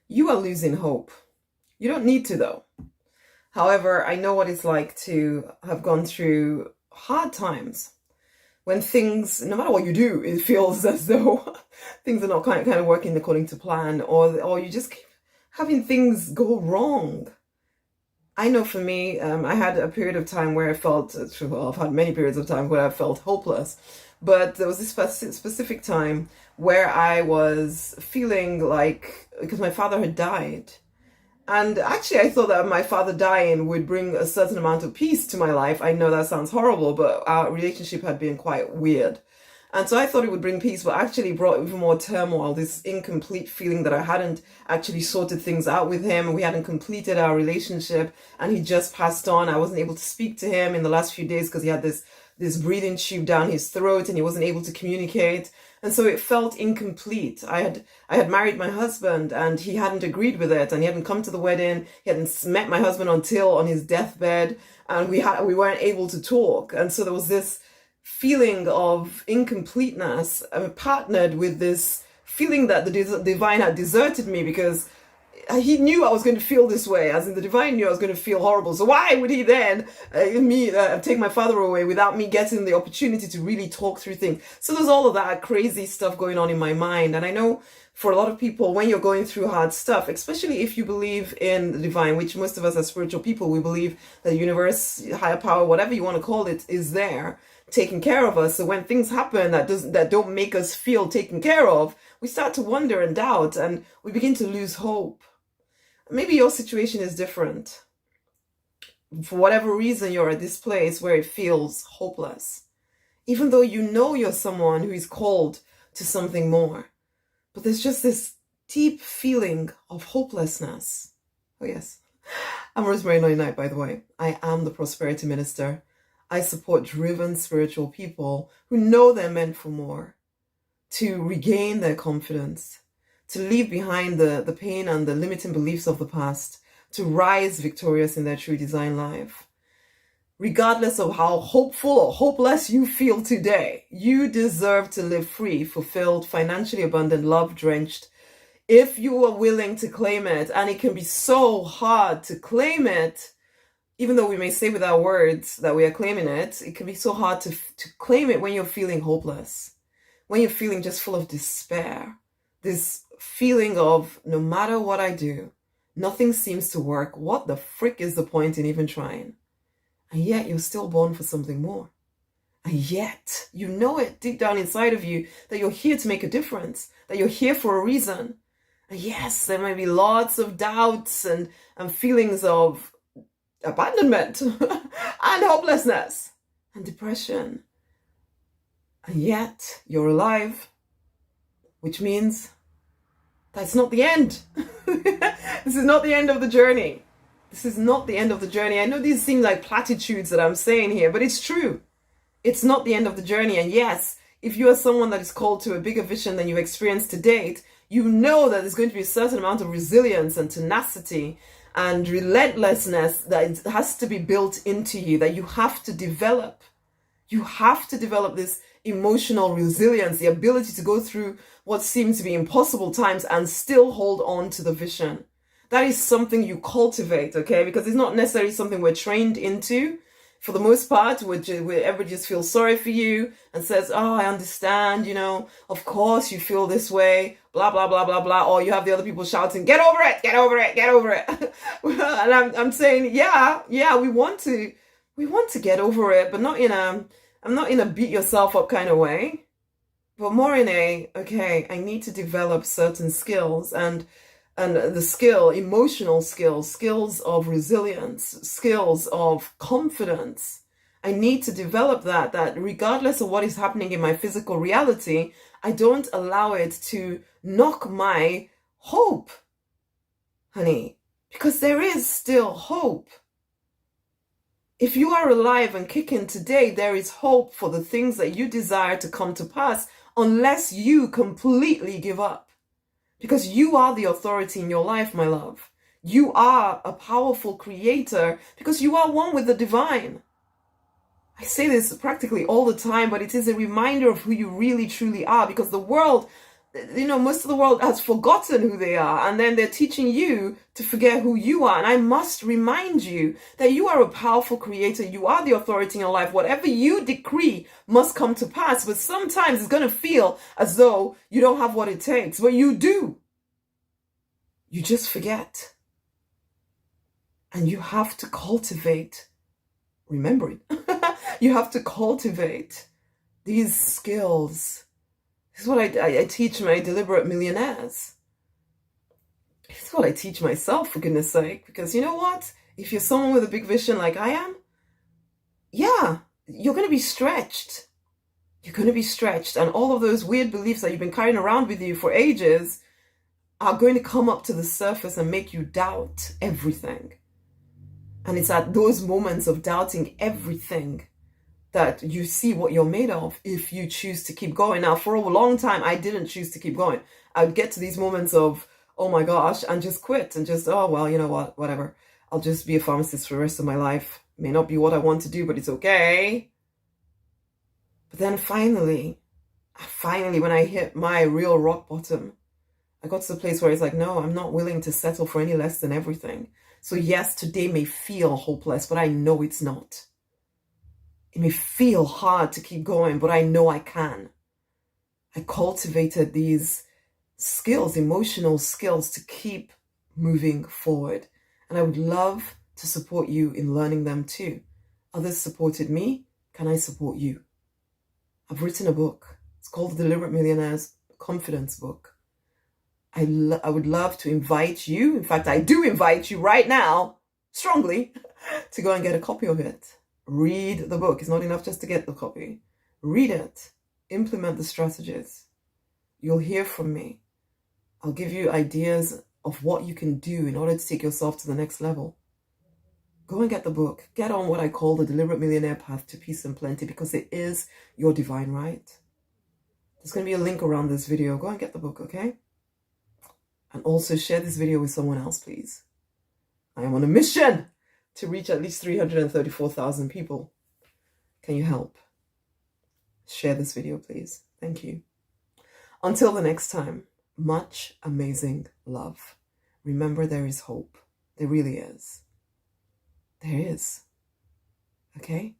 you are losing hope. You don't need to, though. However, I know what it's like to have gone through hard times when things, no matter what you do, it feels as though things are not kind of working according to plan, or you just keep having things go wrong. I know for me, I had a period of time where I felt, well, I've had many periods of time where I felt hopeless, but there was this specific time where I was feeling like, because my father had died, and actually, I thought that my father dying would bring a certain amount of peace to my life. I know that sounds horrible, but our relationship had been quite weird. And so I thought it would bring peace, but actually brought even more turmoil, this incomplete feeling that I hadn't actually sorted things out with him. We hadn't completed our relationship, and he just passed on. I wasn't able to speak to him in the last few days because he had this breathing tube down his throat and he wasn't able to communicate. And so it felt incomplete. I had married my husband and he hadn't agreed with it, and he hadn't come to the wedding. He hadn't met my husband until on his deathbed, and we weren't able to talk. And so there was this feeling of incompleteness, partnered with this feeling that the divine had deserted me, because he knew I was going to feel this way, as in the divine knew I was going to feel horrible. So why would he then take my father away without me getting the opportunity to really talk through things? So there's all of that crazy stuff going on in my mind. And I know for a lot of people, when you're going through hard stuff, especially if you believe in the divine, which most of us as spiritual people, we believe that the universe, higher power, whatever you want to call it, is there taking care of us. So when things happen that don't make us feel taken care of, we start to wonder and doubt, and we begin to lose hope. Maybe your situation is different. For whatever reason, you're at this place where it feels hopeless, even though you know you're someone who is called to something more. But there's just this deep feeling of hopelessness. Oh yes, I'm Rosemary, Nonny, by the way. I am the prosperity minister. I support driven spiritual people who know they're meant for more, to regain their confidence, to leave behind the pain and the limiting beliefs of the past, to rise victorious in their true design life. Regardless of how hopeful or hopeless you feel today, you deserve to live free, fulfilled, financially abundant, love-drenched, if you are willing to claim it. And it can be so hard to claim it. Even though we may say with our words that we are claiming it, it can be so hard to claim it when you're feeling hopeless, when you're feeling just full of despair, this feeling of no matter what I do, nothing seems to work. What the frick is the point in even trying? And yet you're still born for something more. And yet you know it deep down inside of you that you're here to make a difference, that you're here for a reason. And yes, there may be lots of doubts and feelings of abandonment and hopelessness and depression. And yet you're alive, which means that's not the end. This is not the end of the journey. This is not the end of the journey. I know these seem like platitudes that I'm saying here, but it's true. It's not the end of the journey. And yes, if you are someone that is called to a bigger vision than you've experienced to date, you know that there's going to be a certain amount of resilience and tenacity and relentlessness that has to be built into you, that you have to develop. You have to develop this emotional resilience, the ability to go through what seems to be impossible times and still hold on to the vision. That is something you cultivate, okay? Because it's not necessarily something we're trained into. For the most part, where everybody just feels sorry for you and says, oh, I understand, of course you feel this way, blah, blah, blah, blah, blah. Or you have the other people shouting, get over it, get over it, get over it. And I'm saying, yeah, we want to get over it, but I'm not in a beat yourself up kind of way, but more in okay, I need to develop certain skills and the emotional skills of resilience, skills of confidence. I need to develop that regardless of what is happening in my physical reality, I don't allow it to knock my hope, honey, because there is still hope. If you are alive and kicking today, there is hope for the things that you desire to come to pass, unless you completely give up. Because you are the authority in your life, my love. You are a powerful creator because you are one with the divine. I say this practically all the time, but it is a reminder of who you really truly are, because the world most of the world has forgotten who they are, and then they're teaching you to forget who you are. And I must remind you that you are a powerful creator. You are the authority in your life. Whatever you decree must come to pass. But sometimes it's going to feel as though you don't have what it takes, but you do. You just forget. And you have to cultivate remembering. You have to cultivate these skills. This is what I teach my deliberate millionaires. This is what I teach myself, for goodness sake. Because you know what? If you're someone with a big vision like I am, yeah, you're going to be stretched. You're going to be stretched. And all of those weird beliefs that you've been carrying around with you for ages are going to come up to the surface and make you doubt everything. And it's at those moments of doubting everything that you see what you're made of if you choose to keep going. Now, for a long time, I didn't choose to keep going. I would get to these moments of, oh my gosh, and just quit and just, oh, well, you know what, whatever. I'll just be a pharmacist for the rest of my life. May not be what I want to do, but it's okay. But then finally, when I hit my real rock bottom, I got to the place where it's like, no, I'm not willing to settle for any less than everything. So yes, today may feel hopeless, but I know it's not. It may feel hard to keep going, but I know I can. I cultivated these skills, emotional skills, to keep moving forward. And I would love to support you in learning them too. Others supported me. Can I support you? I've written a book. It's called The Deliberate Millionaire's Confidence Book. I would love to invite you. In fact, I do invite you right now, strongly, to go and get a copy of it. Read the book. It's not enough just to get the copy. Read it. Implement the strategies. You'll hear from me. I'll give you ideas of what you can do in order to take yourself to the next level. Go and get the book. Get on what I call the Deliberate Millionaire Path to Peace and Plenty, because it is your divine right. There's going to be a link around this video. Go and get the book, okay? And also share this video with someone else, please. I am on a mission to reach at least 334,000 people. Can you help? Share this video, please. Thank you. Until the next time, much amazing love. Remember, there is hope. There really is. There is. Okay?